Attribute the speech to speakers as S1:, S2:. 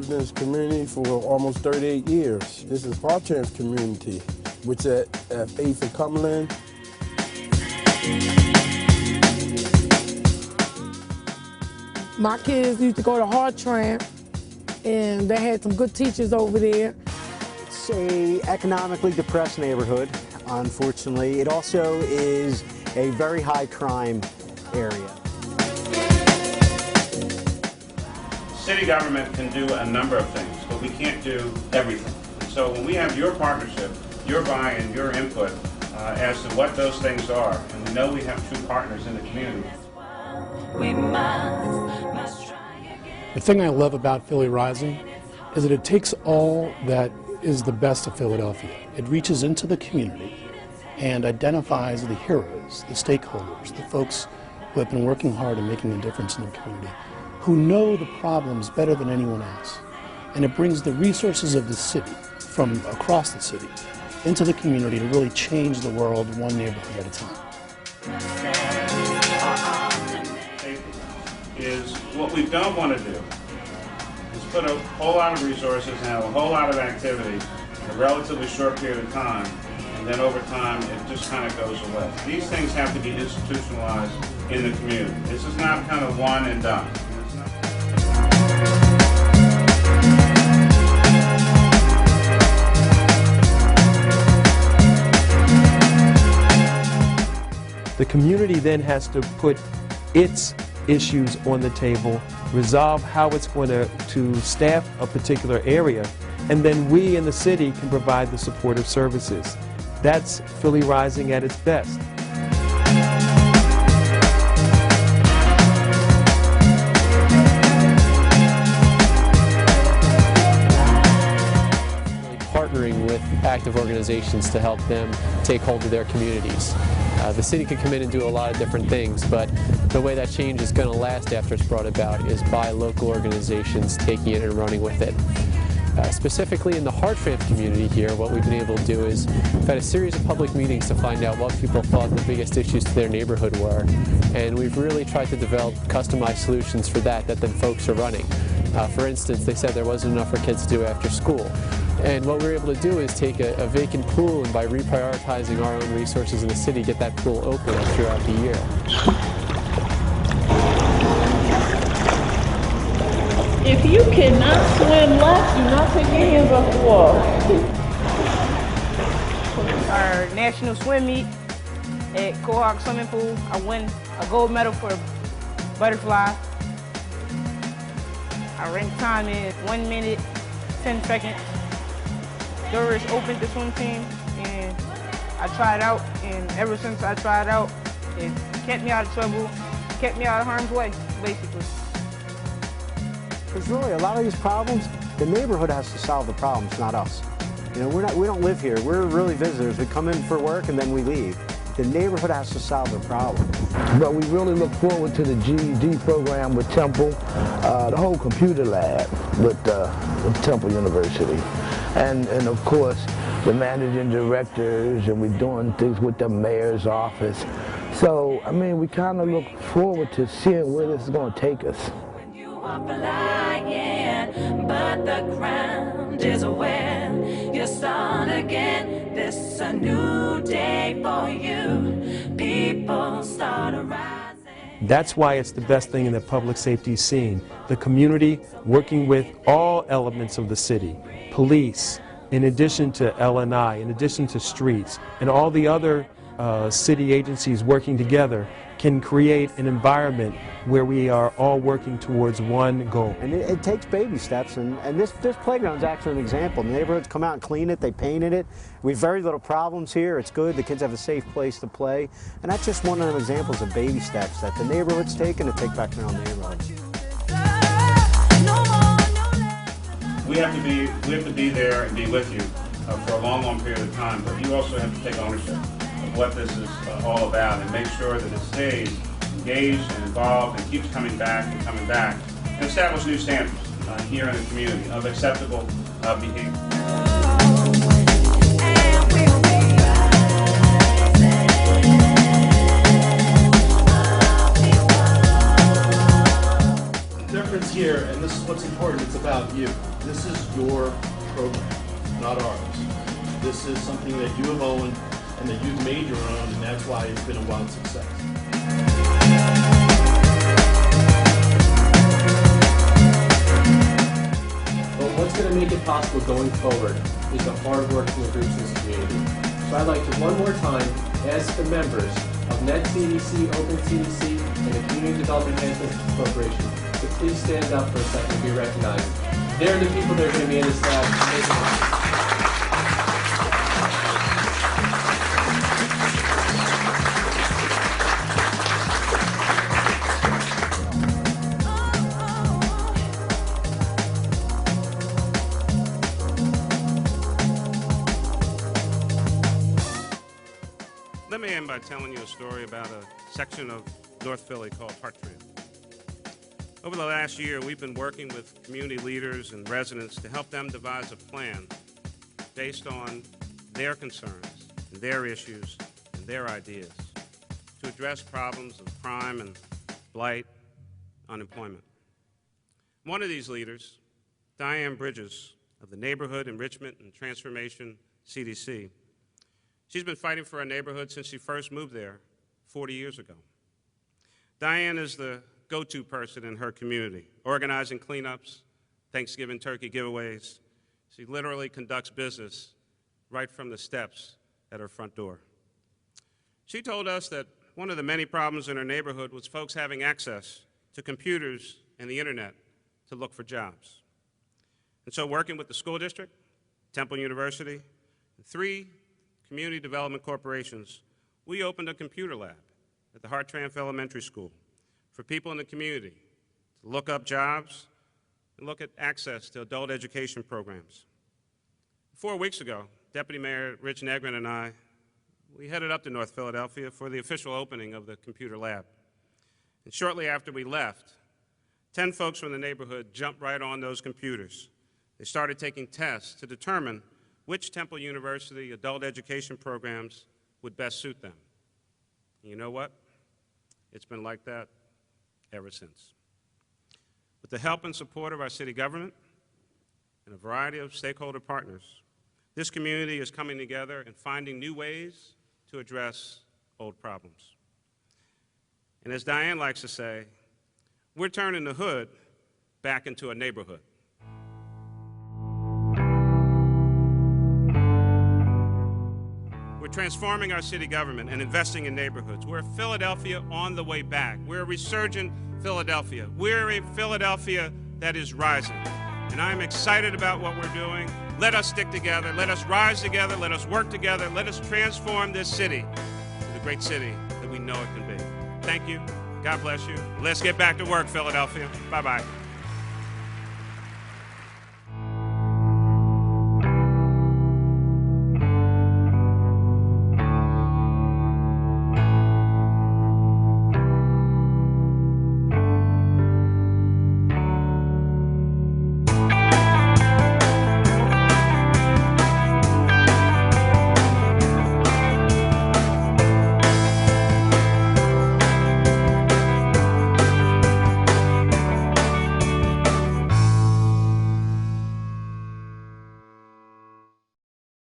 S1: lived in this community for almost 38 years. This is Hartran's community, which is at 8th and Cumberland.
S2: My kids used to go to Hartran, and they had some good teachers over there.
S3: It's an economically depressed neighborhood, unfortunately. It also is a very high crime area.
S4: City government can do a number of things, but we can't do everything. And so when we have your partnership, your buy-in, your input as to what those things are, and we know we have true partners in the community.
S5: The thing I love about PhillyRising is that it takes all that is the best of Philadelphia. It reaches into the community and identifies the heroes, the stakeholders, the folks who have been working hard and making a difference in the community, who know the problems better than anyone else. And it brings the resources of the city, from across the city, into the community to really change the world one neighborhood at a time.
S4: Is what we don't want to do is put a whole lot of resources and have a whole lot of activity in a relatively short period of time, and then over time it just kind of goes away. These things have to be institutionalized in the community. This is not kind of one and done.
S6: The community then has to put its issues on the table, resolve how it's going to staff a particular area, and then we in the city can provide the supportive services. That's PhillyRising at its best.
S7: Partnering with active organizations to help them take hold of their communities. The city can come in and do a lot of different things, but the way that change is going to last after it's brought about is by local organizations taking it and running with it. Specifically in the Hartran community here, what we've been able to do is we've had a series of public meetings to find out what people thought the biggest issues to their neighborhood were, and we've really tried to develop customized solutions for that then folks are running. For instance, they said there wasn't enough for kids to do after school. And what we're able to do is take a vacant pool and by reprioritizing our own resources in the city, get that pool open throughout the year.
S8: If you cannot swim left, do not take your hands off the water.
S9: Our national swim meet at Quahog Swimming Pool, I won a gold medal for butterfly. Our rank time is 1 minute, 10 seconds. Doris opened the swim team, and I tried out, and ever since I tried out, it kept me out of trouble, kept me out of harm's way, basically.
S3: Because really, a lot of these problems, the neighborhood has to solve the problems, not us. You know, we don't live here. We're really visitors. We come in for work and then we leave. The neighborhood has to solve the problem.
S10: But we really look forward to the GED program with Temple, the whole computer lab with Temple University. And of course, the managing directors, and we're doing things with the mayor's office. So, I mean, we kind of look forward to seeing where this is going to take us.
S11: You are flying, but the ground is where you start again. This is a new day for you. People start rising.
S6: That's why it's the best thing in the public safety scene. The community working with all elements of the city. Police, in addition to LNI, in addition to streets, and all the other city agencies working together can create an environment where we are all working towards one goal.
S3: And it takes baby steps, and this playground is actually an example. The neighborhoods come out and clean it, they painted it. We have very little problems here. It's good. The kids have a safe place to play. And that's just one of the examples of baby steps that the neighborhood's taken to take back their own neighborhood.
S4: We have to be there and be with you for a long, long period of time, but you also have to take ownership of what this is all about and make sure that it stays engaged and involved and keeps coming back and establish new standards here in the community of acceptable behavior.
S12: The difference here, and this is what's important, it's about you. your program, not ours. This is something that you have owned and that you've made your own, and that's why it's been a wild success.
S7: But what's going to make it possible going forward is the hard work from the groups in this community. So I'd like to one more time ask the members of Net CDC, Open CDC, and the Community Development Enhancement Corporation to please stand up for a second and be recognized. They're the people that are going to be in this lab.
S4: Let me end by telling you a story about a section of North Philly called Hartran. Over the last year, we've been working with community leaders and residents to help them devise a plan based on their concerns and their issues and their ideas to address problems of crime and blight, unemployment. One of these leaders, Diane Bridges of the Neighborhood Enrichment and Transformation CDC, she's been fighting for our neighborhood since she first moved there 40 years ago. Diane is the go-to person in her community, organizing cleanups, Thanksgiving turkey giveaways. She literally conducts business right from the steps at her front door. She told us that one of the many problems in her neighborhood was folks having access to computers and the internet to look for jobs. And so working with the school district, Temple University, and 3 community development corporations, we opened a computer lab at the Hartran Elementary School for people in the community to look up jobs and look at access to adult education programs. 4 weeks ago, Deputy Mayor Rich Negrin and I, we headed up to North Philadelphia for the official opening of the computer lab. And shortly after we left, 10 folks from the neighborhood jumped right on those computers. They started taking tests to determine which Temple University adult education programs would best suit them. And you know what? It's been like that ever since. With the help and support of our city government and a variety of stakeholder partners, this community is coming together and finding new ways to address old problems. And as Diane likes to say, we're turning the hood back into a neighborhood. We're transforming our city government and investing in neighborhoods. We're Philadelphia on the way back. We're a resurgent Philadelphia. We're a Philadelphia that is rising. And I'm excited about what we're doing. Let us stick together. Let us rise together. Let us work together. Let us transform this city to the great city that we know it can be. Thank you. God bless you. Let's get back to work, Philadelphia. Bye-bye.